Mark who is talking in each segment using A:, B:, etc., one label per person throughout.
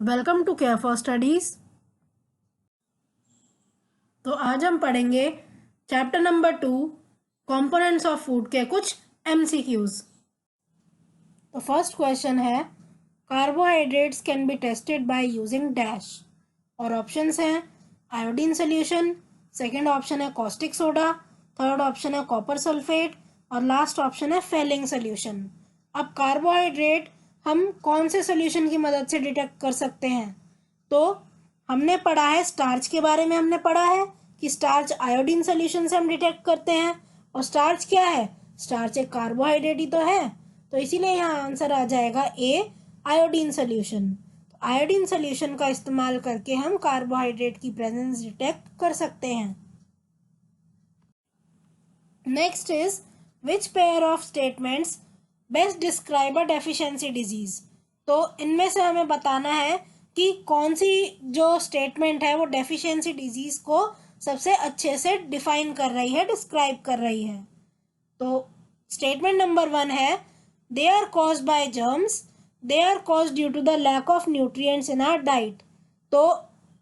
A: Welcome to care for studies. तो आज हम पढ़ेंगे chapter number 2 components of food के कुछ एमसीक्यूज। तो फर्स्ट क्वेश्चन है carbohydrates can be tested by using dash, और ऑप्शंस हैं आयोडीन सोल्यूशन, सेकंड ऑप्शन है कॉस्टिक सोडा, थर्ड ऑप्शन है कॉपर सल्फेट और लास्ट ऑप्शन है फेलिंग सोल्यूशन। अब कार्बोहाइड्रेट हम कौन से सोल्यूशन की मदद से डिटेक्ट कर सकते हैं? तो हमने पढ़ा है स्टार्च के बारे में, हमने पढ़ा है कि स्टार्च आयोडीन सोल्यूशन से हम डिटेक्ट करते हैं। और स्टार्च क्या है? स्टार्च एक कार्बोहाइड्रेट ही तो है, तो इसीलिए यहाँ आंसर आ जाएगा ए, आयोडीन सोल्यूशन। तो आयोडीन सोल्यूशन का इस्तेमाल करके हम कार्बोहाइड्रेट की प्रेजेंस डिटेक्ट कर सकते हैं। Next is which pair of statements best describe a deficiency disease. तो इनमें से हमें बताना है कि कौन सी जो स्टेटमेंट है वो डेफिशिएंसी डिजीज को सबसे अच्छे से डिफाइन कर रही है, डिस्क्राइब कर रही है। तो स्टेटमेंट नंबर 1 है they are caused by germs, they are caused due to the lack of nutrients in our diet. तो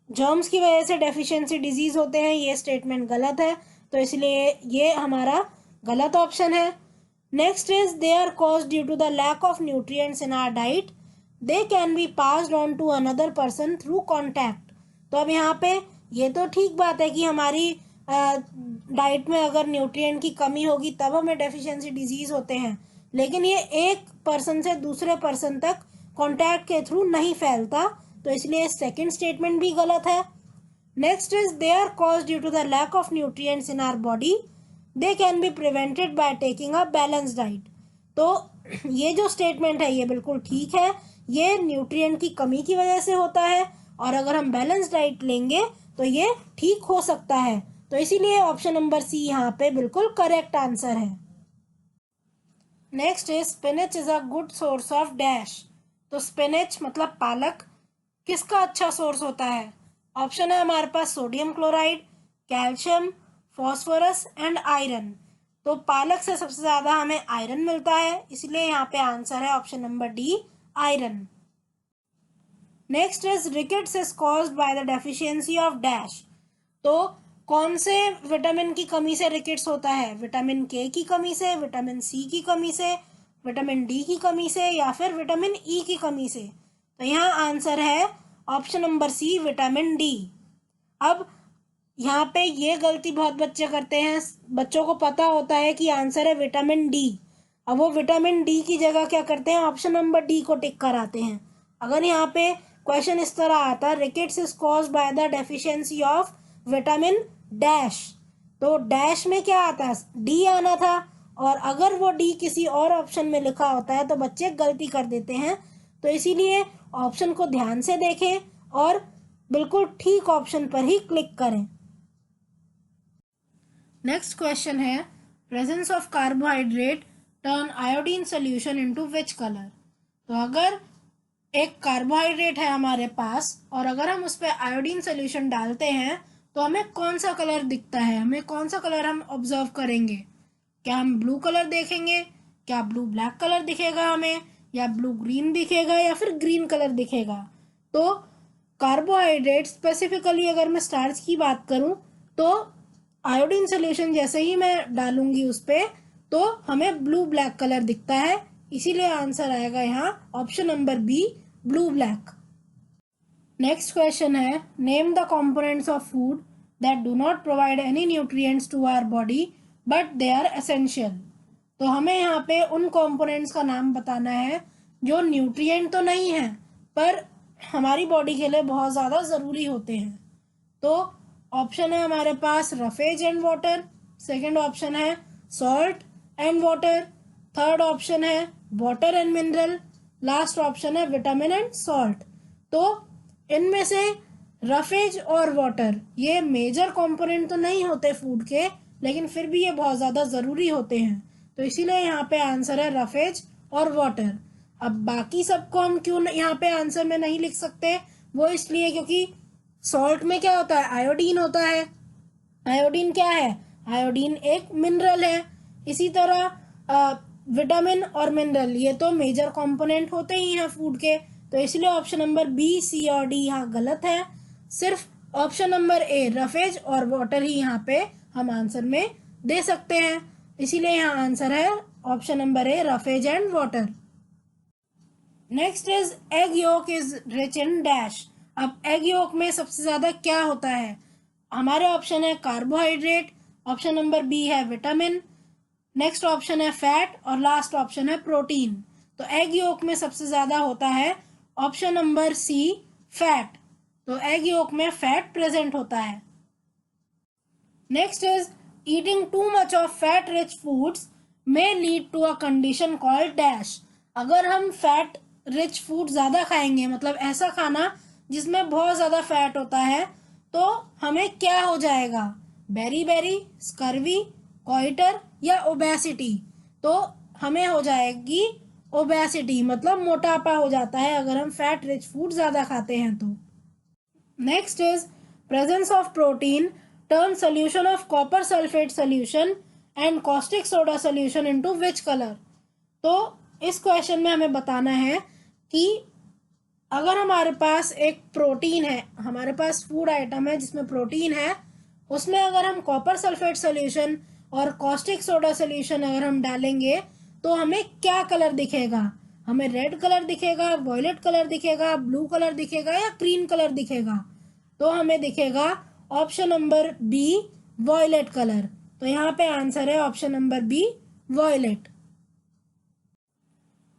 A: जर्म्स की वजह से डेफिशिएंसी डिजीज होते हैं, ये स्टेटमेंट गलत है, तो इसलिए ये हमारा गलत ऑप्शन है। Next is they are caused due to the lack of nutrients in our diet, they can be passed on to another person through contact. तो अब यहाँ पे ये तो ठीक बात है कि हमारी डाइट में अगर न्यूट्रिएंट की कमी होगी तब हमें डेफिशिएंसी डिजीज होते हैं, लेकिन ये एक पर्सन से दूसरे पर्सन तक कॉन्टैक्ट के थ्रू नहीं फैलता, तो इसलिए सेकंड स्टेटमेंट भी गलत है। Next is they are caused due to the lack of nutrients in our body, they can be prevented by taking a balance diet. तो ये जो स्टेटमेंट है ये बिल्कुल ठीक है, ये न्यूट्रिएंट की कमी की वजह से होता है, और अगर हम बैलेंस डाइट लेंगे तो ये ठीक हो सकता है, तो इसीलिए ऑप्शन नंबर सी यहाँ पे बिल्कुल करेक्ट आंसर है। Next is spinach is a good source of dash. तो स्पिनच मतलब पालक किसका अच्छा सोर्स होता है? ऑप्शन है हमारे पास sodium chloride, calcium, phosphorus and iron. तो पालक से सबसे ज़्यादा हमें आयरन मिलता है, इसलिए यहाँ पे आंसर है option number D, iron. Next is rickets is caused by the deficiency of dash. तो कौन से विटामिन की कमी से रिकेट्स होता है? विटामिन के की कमी से, विटामिन सी की कमी से, विटामिन डी की कमी से, या फिर विटामिन ई की कमी से? तो यहाँ आंसर है option number C, vitamin D. अब यहाँ पे ये गलती बहुत बच्चे करते हैं, बच्चों को पता होता है कि आंसर है विटामिन डी, अब वो विटामिन डी की जगह क्या करते हैं, ऑप्शन नंबर डी को टिक कराते हैं। अगर यहाँ पे क्वेश्चन इस तरह आता, rickets is caused by the deficiency of vitamin dash, तो डैश में क्या आता है, डी आना था, और अगर वो डी किसी और ऑप्शन में लिखा होता है तो बच्चे गलती कर देते हैं, तो इसीलिए ऑप्शन को ध्यान से देखें और बिल्कुल ठीक ऑप्शन पर ही क्लिक करें। नेक्स्ट क्वेश्चन है presence of carbohydrate turn iodine solution into which colour. तो अगर एक कार्बोहाइड्रेट है हमारे पास और अगर हम उस पर आयोडीन सोल्यूशन डालते हैं तो हमें कौन सा कलर दिखता है, हमें कौन सा कलर हम ऑब्जर्व करेंगे? क्या हम ब्लू कलर देखेंगे, क्या ब्लू ब्लैक कलर दिखेगा हमें, या ब्लू ग्रीन दिखेगा, या फिर ग्रीन कलर दिखेगा? तो कार्बोहाइड्रेट स्पेसिफिकली अगर मैं स्टार्च की बात करूं तो आयोडीन सोल्यूशन जैसे ही मैं डालूंगी उस पर तो हमें ब्लू ब्लैक कलर दिखता है, इसीलिए आंसर आएगा यहाँ option number B, blue black. Next question है name the components of food that do not provide any nutrients to our body but they are essential. तो हमें यहाँ पे उन कंपोनेंट्स का नाम बताना है जो न्यूट्रिएंट तो नहीं है पर हमारी बॉडी के लिए बहुत ज़्यादा ज़रूरी होते हैं। तो ऑप्शन है हमारे पास roughage and water, second option है salt and water, third option है water and mineral, last option है विटामिन एंड सॉल्ट। तो इनमें से रफेज और वाटर ये मेजर कंपोनेंट तो नहीं होते फूड के, लेकिन फिर भी ये बहुत ज़्यादा ज़रूरी होते हैं, तो इसीलिए यहाँ पे आंसर है रफेज और वाटर। अब बाकी सबको हम क्यों यहाँ पे आंसर में नहीं लिख सकते, वो इसलिए क्योंकि सॉल्ट में क्या होता है, आयोडीन होता है। आयोडीन क्या है? आयोडीन एक मिनरल है। इसी तरह विटामिन और मिनरल ये तो मेजर कंपोनेंट होते ही हैं फूड के, तो इसलिए ऑप्शन नंबर बी, सी और डी यहाँ गलत है। सिर्फ ऑप्शन नंबर ए रफेज और वाटर ही यहाँ पे हम आंसर में दे सकते हैं, इसीलिए यहाँ आंसर है option number A, roughage and water. Next is egg yolk is rich in dash. अब एग योक में सबसे ज़्यादा क्या होता है? हमारे ऑप्शन है कार्बोहाइड्रेट, ऑप्शन नंबर बी है विटामिन, नेक्स्ट ऑप्शन है फैट और लास्ट ऑप्शन है प्रोटीन। तो एग योक में सबसे ज़्यादा होता है ऑप्शन नंबर सी, फैट। तो एग योक में फैट प्रेजेंट होता है। Next is eating too much of fat rich foods may lead to a condition called dash. अगर हम फैट रिच फूड ज़्यादा खाएंगे, मतलब ऐसा खाना जिसमें बहुत ज़्यादा फैट होता है, तो हमें क्या हो जाएगा? बेरी बेरी, स्कर्वी, कॉइटर या ओबेसिटी। तो हमें हो जाएगी ओबेसिटी, मतलब मोटापा हो जाता है अगर हम फैट रिच फूड ज़्यादा खाते हैं तो। Next is presence of protein turn solution of copper sulphate solution and caustic soda solution into which colour. तो इस क्वेश्चन में हमें बताना है कि अगर हमारे पास एक प्रोटीन है, हमारे पास फूड आइटम है जिसमें प्रोटीन है, उसमें अगर हम कॉपर सल्फेट सोल्यूशन और कॉस्टिक सोडा सोल्यूशन अगर हम डालेंगे तो हमें क्या कलर दिखेगा? हमें रेड कलर दिखेगा, वॉयलेट कलर दिखेगा, ब्लू कलर दिखेगा या ग्रीन कलर दिखेगा? तो हमें दिखेगा option number B, violet colour. तो यहाँ पे आंसर है option number B, violet.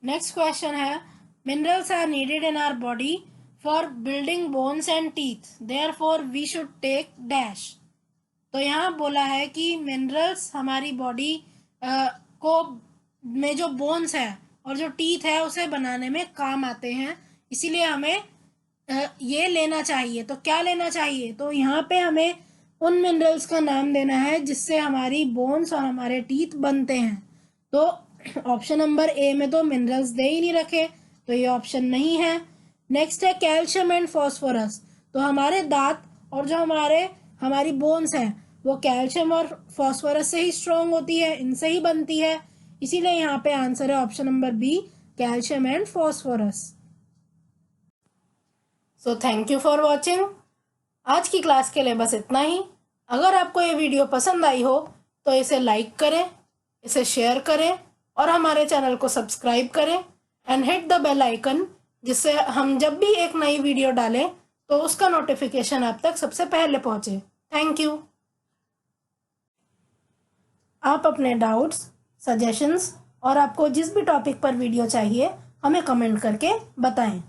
A: Next question है minerals are needed in our body for building bones and teeth, therefore we should take dash. तो यहाँ बोला है कि मिनरल्स हमारी बॉडी को में जो बोन्स है और जो टीथ है उसे बनाने में काम आते हैं, इसीलिए हमें ये लेना चाहिए। तो क्या लेना चाहिए? तो यहाँ पे हमें उन मिनरल्स का नाम देना है जिससे हमारी बोन्स और हमारे टीथ बनते हैं। तो ऑप्शन नंबर ए में तो मिनरल्स दे ही नहीं रखे, तो ये ऑप्शन नहीं है। नेक्स्ट है कैल्शियम एंड फॉस्फोरस। तो हमारे दांत और जो हमारी बोन्स है वो कैल्शियम और फॉस्फोरस से ही स्ट्रॉन्ग होती है, इनसे ही बनती है, इसीलिए यहाँ पे आंसर है option number B, calcium and phosphorus. So thank you for watching. आज की क्लास के लिए बस इतना ही। अगर आपको ये वीडियो पसंद आई हो तो इसे लाइक करें, इसे शेयर करें और हमारे चैनल को सब्सक्राइब करें and hit the bell icon, जिससे हम जब भी एक नई वीडियो डालें तो उसका नोटिफिकेशन आप तक सबसे पहले पहुंचे। Thank you. आप अपने डाउट्स, सजेशंस और आपको जिस भी टॉपिक पर वीडियो चाहिए हमें कमेंट करके बताएं।